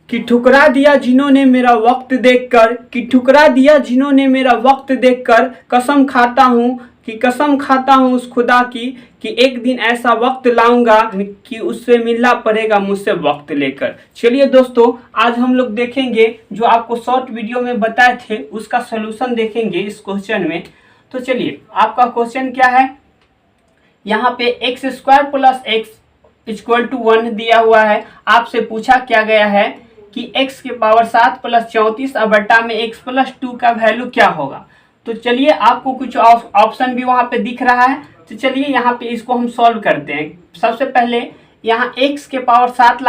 कि ठुकरा दिया जिन्होंने मेरा वक्त देखकर, कि ठुकरा दिया जिन्होंने मेरा वक्त देखकर, कसम खाता हूँ उस खुदा की कि एक दिन ऐसा वक्त लाऊंगा कि उससे मिलना पड़ेगा मुझसे वक्त लेकर। चलिए दोस्तों, आज हम लोग देखेंगे जो आपको शॉर्ट वीडियो में बताए थे उसका सोल्यूशन देखेंगे इस क्वेश्चन में। तो चलिए, आपका क्वेश्चन क्या है, यहाँ पे x square plus x equal to 1 दिया हुआ है। आपसे पूछा क्या गया है कि x के पावर 7 प्लस 34 और बट्टा में x प्लस 2 का वैल्यू क्या होगा। तो चलिए, आपको कुछ ऑप्शन भी वहां पे दिख रहा है, तो चलिए यहाँ पे इसको हम सॉल्व करते हैं। सबसे पहले यहाँ x के पावर 7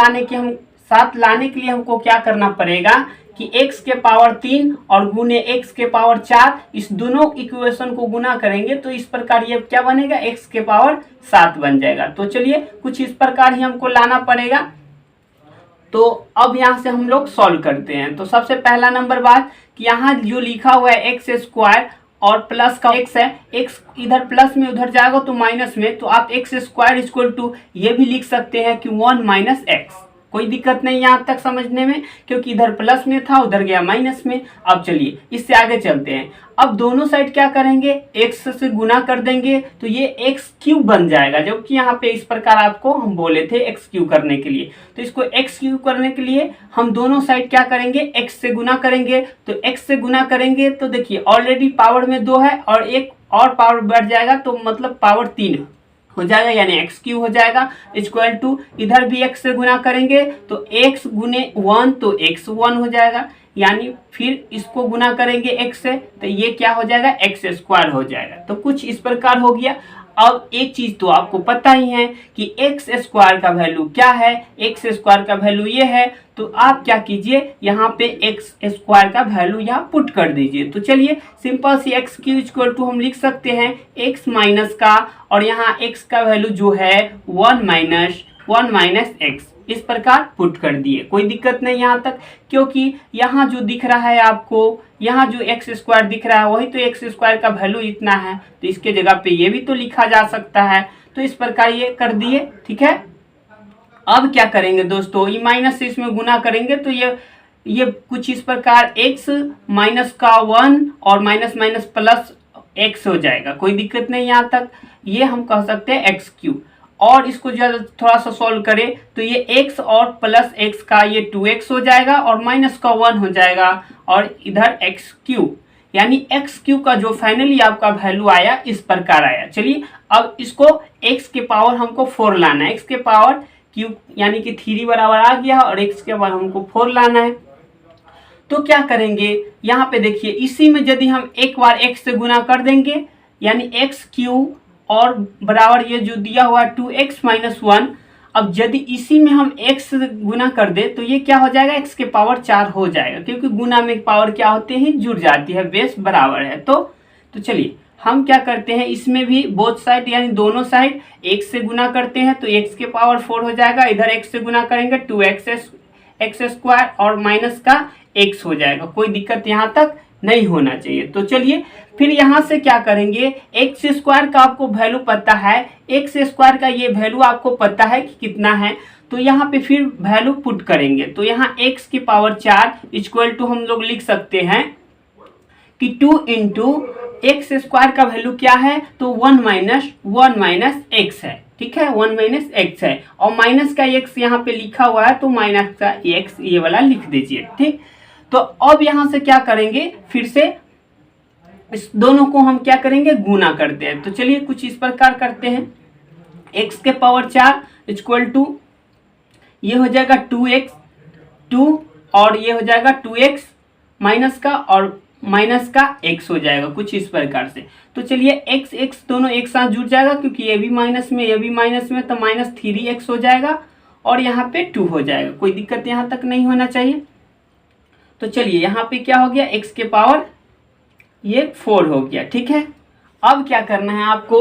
लाने के लिए हमको क्या करना पड़ेगा कि x के पावर 3 और गुने x के पावर 4, इस दोनों इक्वेशन को गुना करेंगे तो इस प्रकार ये क्या बनेगा, x के पावर 7 बन जाएगा। तो चलिए, कुछ इस प्रकार ही हमको लाना पड़ेगा। तो अब यहाँ से हम लोग सॉल्व करते हैं। तो सबसे पहला नंबर बात कि यहाँ जो लिखा हुआ है एक्स स्क्वायर और प्लस का x है, x इधर प्लस में उधर जाएगा तो माइनस में, तो आप एक्स स्क्वायर इक्वल टू ये भी लिख सकते हैं कि 1 माइनस एक्स। कोई दिक्कत नहीं यहाँ तक समझने में, क्योंकि इधर प्लस में था उधर गया माइनस में। अब चलिए इससे आगे चलते हैं। अब दोनों साइड क्या करेंगे, x से गुना कर देंगे तो ये एक्स क्यूब बन जाएगा, जबकि यहाँ पे इस प्रकार आपको हम बोले थे एक्स क्यूब करने के लिए। तो इसको एक्स क्यूब करने के लिए हम दोनों साइड क्या करेंगे, x से गुना करेंगे। तो x से गुना करेंगे तो देखिए ऑलरेडी पावर में 2 है और एक और पावर बढ़ जाएगा, तो मतलब पावर 3 हो जाएगा, यानी एक्स क्यूब हो जाएगा इक्वल टू, इधर भी x से गुना करेंगे तो x गुने 1 तो x 1 हो जाएगा, यानी फिर इसको गुना करेंगे x से तो ये क्या हो जाएगा, एक्स स्क्वायर हो जाएगा। तो कुछ इस प्रकार हो गया। अब एक चीज तो आपको पता ही है कि एक्स स्क्वायर का वैल्यू क्या है, एक्स स्क्वायर का वैल्यू ये है। तो आप क्या कीजिए, यहाँ पे एक्स स्क्वायर का वैल्यू यहाँ पुट कर दीजिए। तो चलिए सिंपल सी एक्स क्यू इक्वल टू हम लिख सकते हैं एक्स माइनस का, और यहाँ एक्स का वैल्यू जो है 1 माइनस एक्स, इस प्रकार पुट कर दिए। कोई दिक्कत नहीं यहाँ तक, क्योंकि यहाँ जो दिख रहा है आपको, यहाँ जो एक्स स्क्वायर दिख रहा है वही तो एक्स स्क्वायर का वैल्यू इतना है, तो इसके जगह पे ये भी तो लिखा जा सकता है। तो इस प्रकार ये कर दिए, ठीक है। अब क्या करेंगे दोस्तों, ये माइनस से इसमें गुना करेंगे तो ये कुछ इस प्रकार x माइनस का 1 और माइनस माइनस प्लस x हो जाएगा। कोई दिक्कत नहीं यहाँ तक, ये हम कह सकते हैं एक्स क्यूब। और इसको जो थोड़ा सा सॉल्व करें तो ये x और प्लस x का ये 2x हो जाएगा और माइनस का 1 हो जाएगा और इधर x क्यूब, यानी x क्यूब का जो फाइनली आपका वैल्यू आया इस प्रकार आया। चलिए अब इसको x के पावर हमको 4 लाना है, x के पावर क्यूब यानी कि 3 बराबर आ गया और x के पावर हमको 4 लाना है। तो क्या करेंगे, यहाँ पे देखिए इसी में यदि हम एक बार x से गुना कर देंगे, यानी x क्यूब और बराबर ये जो दिया हुआ 2x माइनस 1। अब यदि इसी में हम x से गुना कर दे तो ये क्या हो जाएगा, x के पावर 4 हो जाएगा, क्योंकि गुना में पावर क्या होते हैं, जुड़ जाती है, बेस बराबर है। तो चलिए हम क्या करते हैं, इसमें भी बोथ साइड यानी दोनों साइड x से गुना करते हैं तो x के पावर 4 हो जाएगा, इधर x से गुना करेंगे 2x स्क्वायर और माइनस का x हो जाएगा। कोई दिक्कत यहाँ तक नहीं होना चाहिए। तो चलिए फिर यहाँ से क्या करेंगे, एक्स स्क्वायर का आपको वैल्यू पता है, एक्स स्क्वायर का ये वैल्यू आपको पता है कि कितना है, तो यहाँ पे फिर वैल्यू पुट करेंगे। तो यहाँ x की पावर 4 इक्वल टू हम लोग लिख सकते हैं कि 2 इंटू एक्स स्क्वायर का वैल्यू क्या है, तो 1 माइनस एक्स है, ठीक है, 1 माइनस एक्स है और माइनस का x यहाँ पे लिखा हुआ है तो माइनस का x ये वाला लिख दीजिए, ठीक। तो अब यहाँ से क्या करेंगे, फिर से इस दोनों को हम क्या करेंगे, गुना करते हैं। तो चलिए कुछ इस प्रकार करते हैं, x के पावर 4 इक्वल टू ये हो जाएगा 2 और ये हो जाएगा 2x माइनस का और माइनस का x हो जाएगा, कुछ इस प्रकार से। तो चलिए x दोनों एक साथ जुड़ जाएगा, क्योंकि ये भी माइनस में ये भी माइनस में, तो माइनस 3x हो जाएगा और यहाँ पे 2 हो जाएगा। कोई दिक्कत यहाँ तक नहीं होना चाहिए। तो चलिए यहाँ पे क्या हो गया, x के पावर ये 4 हो गया, ठीक है। अब क्या करना है आपको,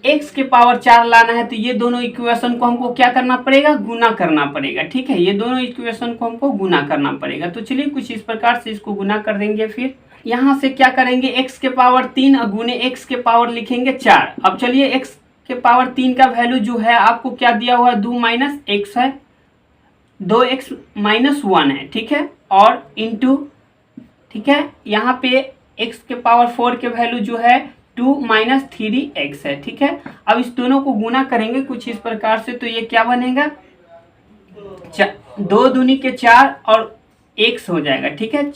x के पावर 4 लाना है, तो ये दोनों इक्वेशन को हमको क्या करना पड़ेगा, गुना करना पड़ेगा, ठीक है। ये दोनों इक्वेशन को हमको गुना करना पड़ेगा। तो चलिए कुछ इस प्रकार से इसको गुना कर देंगे। फिर यहाँ से क्या करेंगे, x के पावर 3 और गुने x के पावर लिखेंगे 4। अब चलिए x के पावर 3 का वैल्यू जो है आपको क्या दिया हुआ है, 2 माइनस एक्स है, 2x माइनस 1 है, ठीक है, और इंटू, ठीक है, यहाँ पे x के पावर 4 के वैल्यू जो है 2 माइनस 3x है, ठीक है। अब इस दोनों को गुना करेंगे कुछ इस प्रकार से, तो ये क्या बनेगा, 2 दूनी के 4 और x हो जाएगा, ठीक है।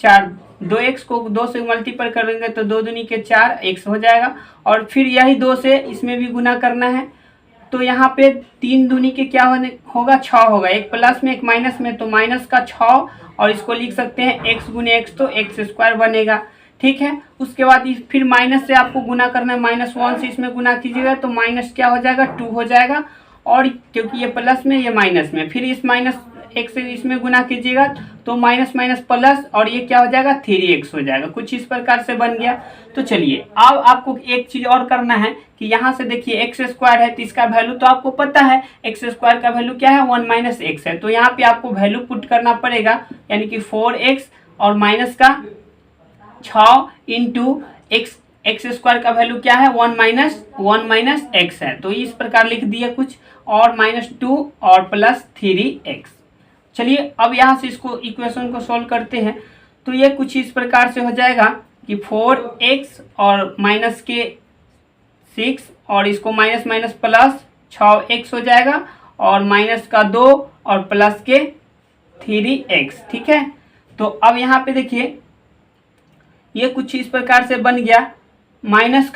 2x को 2 से मल्टीपल करेंगे तो 2 दूनी के 4 x हो जाएगा, और फिर यही 2 से इसमें भी गुना करना है, तो यहाँ पे 3 दूनी के क्या होगा, 6 होगा, एक प्लस में एक माइनस में, तो माइनस का 6, और इसको लिख सकते हैं x गुने x, तो x स्क्वायर बनेगा, ठीक है। उसके बाद फिर माइनस से आपको गुना करना है, -1 से इसमें गुना कीजिएगा तो माइनस क्या हो जाएगा, 2 हो जाएगा, और क्योंकि ये प्लस में ये माइनस में, फिर इस -x से इसमें गुना कीजिएगा तो माइनस माइनस प्लस, और ये क्या हो जाएगा, 3x हो जाएगा, कुछ इस प्रकार से बन गया। तो चलिए अब आपको एक चीज और करना है कि यहाँ से देखिए x स्क्वायर है, तो इसका वैल्यू तो आपको पता है, x स्क्वायर का वैल्यू क्या है, 1 माइनस x है, तो यहाँ पे आपको वैल्यू पुट करना पड़ेगा, यानी कि 4x और माइनस का 6 इंटू एक्स स्क्वायर का वैल्यू क्या है, 1 माइनस x है, तो इस प्रकार लिख दिया कुछ, और -2 और प्लस 3x। चलिए अब यहाँ से इसको इक्वेशन को सॉल्व करते हैं, तो ये कुछ इस प्रकार से हो जाएगा कि 4x और माइनस के 6, और इसको माइनस माइनस प्लस 6x हो जाएगा, और माइनस का 2 और प्लस के 3x, ठीक है। तो अब यहाँ पे देखिए ये कुछ इस प्रकार से बन गया, माइनस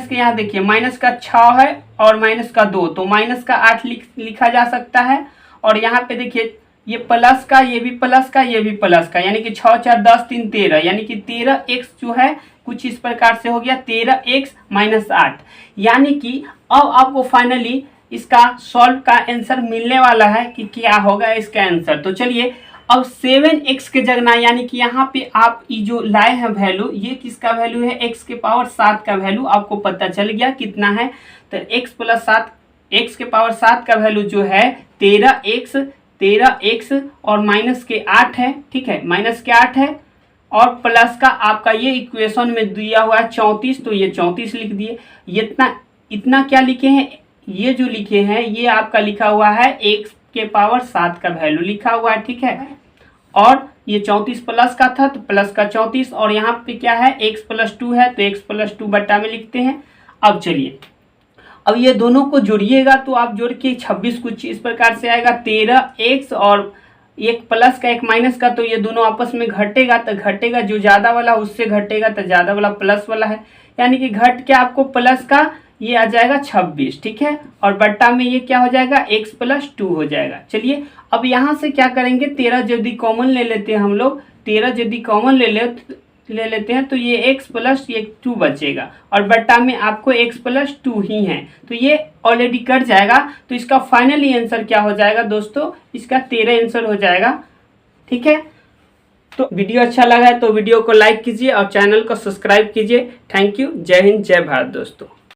के यहाँ देखिए माइनस का 6 है और माइनस का 2, तो माइनस का 8 लिखा जा सकता है, और यहाँ पे देखिए ये प्लस का, ये भी प्लस का, ये भी प्लस का, यानी कि 6 4 10 3 13, यानी कि 13x जो है कुछ इस प्रकार से हो गया, 13x माइनस 8, यानी कि अब आपको फाइनली इसका सॉल्व का आंसर मिलने वाला है कि क्या होगा इसका आंसर। तो चलिए अब 7x के जगह, यानी कि यहाँ पे आप ये जो लाए हैं वैल्यू, ये किसका वैल्यू है, x के पावर 7 का वैल्यू आपको पता चल गया कितना है, तो x प्लस 7, x के पावर 7 का वैल्यू जो है 13x और माइनस के 8 है, ठीक है, माइनस के 8 है, और प्लस का आपका ये इक्वेशन में दिया हुआ है 34, तो ये 34 लिख दिए। इतना क्या लिखे हैं, ये जो लिखे हैं ये आपका लिखा हुआ है x के पावर 7 का वैल्यू लिखा हुआ है, ठीक है, और ये 34 प्लस का था तो प्लस का 34, और यहाँ पे क्या है, x प्लस 2 है तो x प्लस 2 बट्टा में लिखते हैं। अब चलिए अब ये दोनों को जोड़िएगा, तो आप जोड़ के 26 कुछ इस प्रकार से आएगा, 13x और एक प्लस का एक माइनस का, तो ये दोनों आपस में घटेगा, तो घटेगा जो ज़्यादा वाला उससे घटेगा, तो ज़्यादा वाला प्लस वाला है, यानी कि घट के आपको प्लस का ये आ जाएगा 26, ठीक है, और बट्टा में ये क्या हो जाएगा, x प्लस 2 हो जाएगा। चलिए अब यहाँ से क्या करेंगे, 13 यदि कॉमन ले लेते हैं हम लोग, 13 यदि कॉमन ले लेते हैं तो ये x प्लस ये 2 बचेगा, और बट्टा में आपको x प्लस 2 ही है, तो ये ऑलरेडी कट जाएगा, तो इसका फाइनली आंसर क्या हो जाएगा दोस्तों, इसका 13 आंसर हो जाएगा, ठीक है। तो वीडियो अच्छा लगा है तो वीडियो को लाइक कीजिए और चैनल को सब्सक्राइब कीजिए। थैंक यू, जय हिंद, जय भारत दोस्तों।